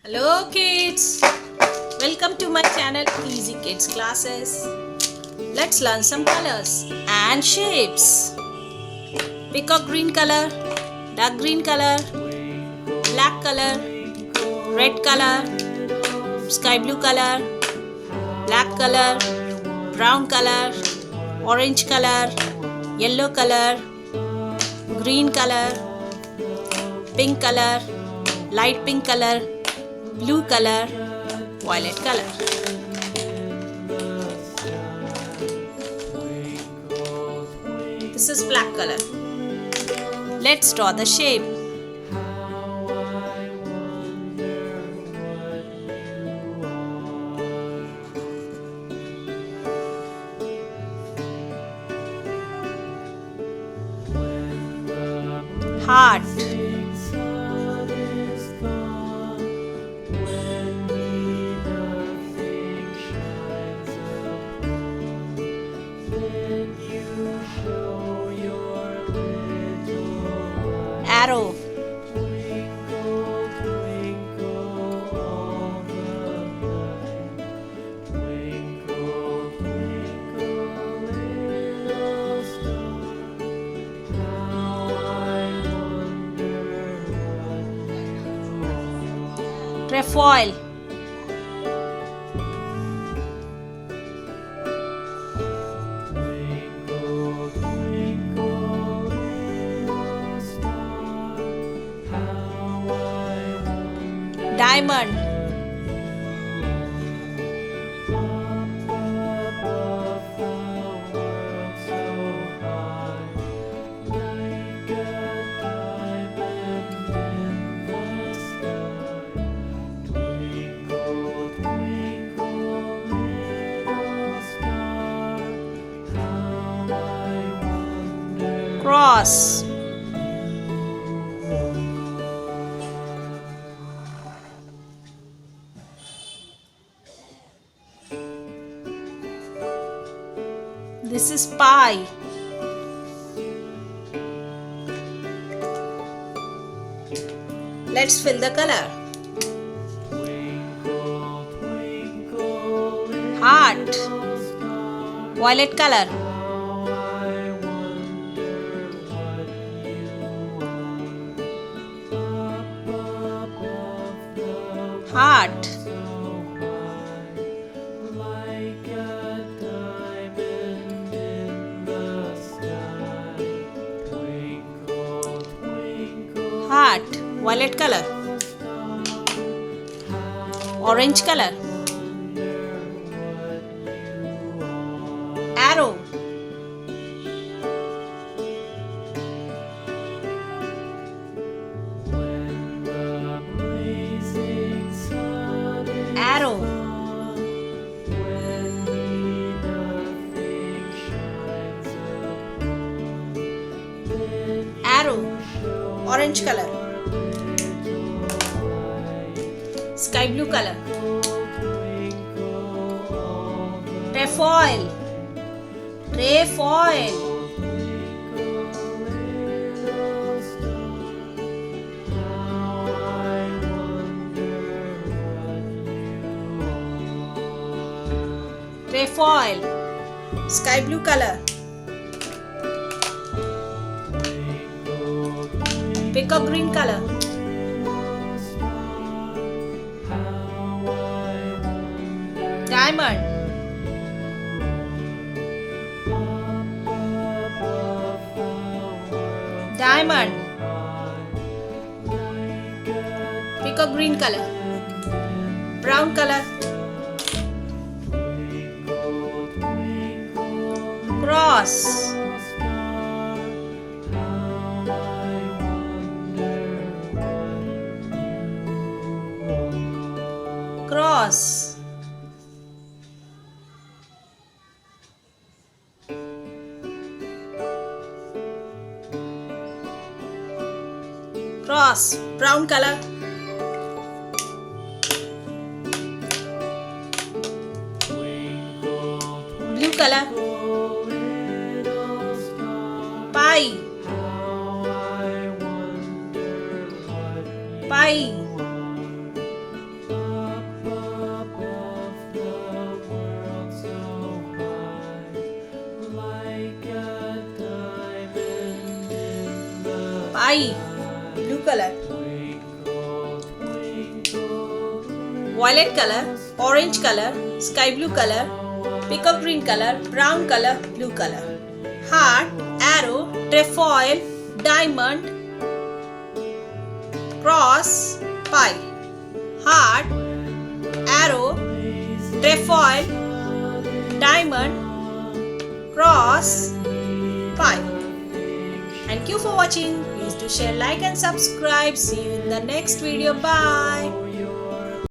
Hello kids, welcome to my channel Easy Kids Classes. Let's learn some colors and shapes. Pick a green color, dark green color, black color, red color, sky blue color, black color, brown color, orange color, yellow color, green color, pink color, light pink color, blue color, violet color. This is black color. Let's draw the shape. Heart. Arrow. Trefoil. Diamond. Cross. This is pie. Let's fill the color. Heart. Violet color. Heart. Heart, violet color, orange color, arrow, arrow, arrow, orange color, sky blue color, trefoil, trefoil, trefoil, sky blue color. Pick a green color. Diamond. Diamond. Pick a green color. Brown color. Cross. Cross. Cross, brown color. Blue color. Pie. Pie. I, blue color. Violet color, orange color, sky blue color, peacock green color, brown color, blue color. Heart, arrow, trefoil, diamond, cross, pie. Heart, arrow, trefoil, diamond, cross, pie. Thank you for watching. Please do share, like and subscribe. See you in the next video. Bye.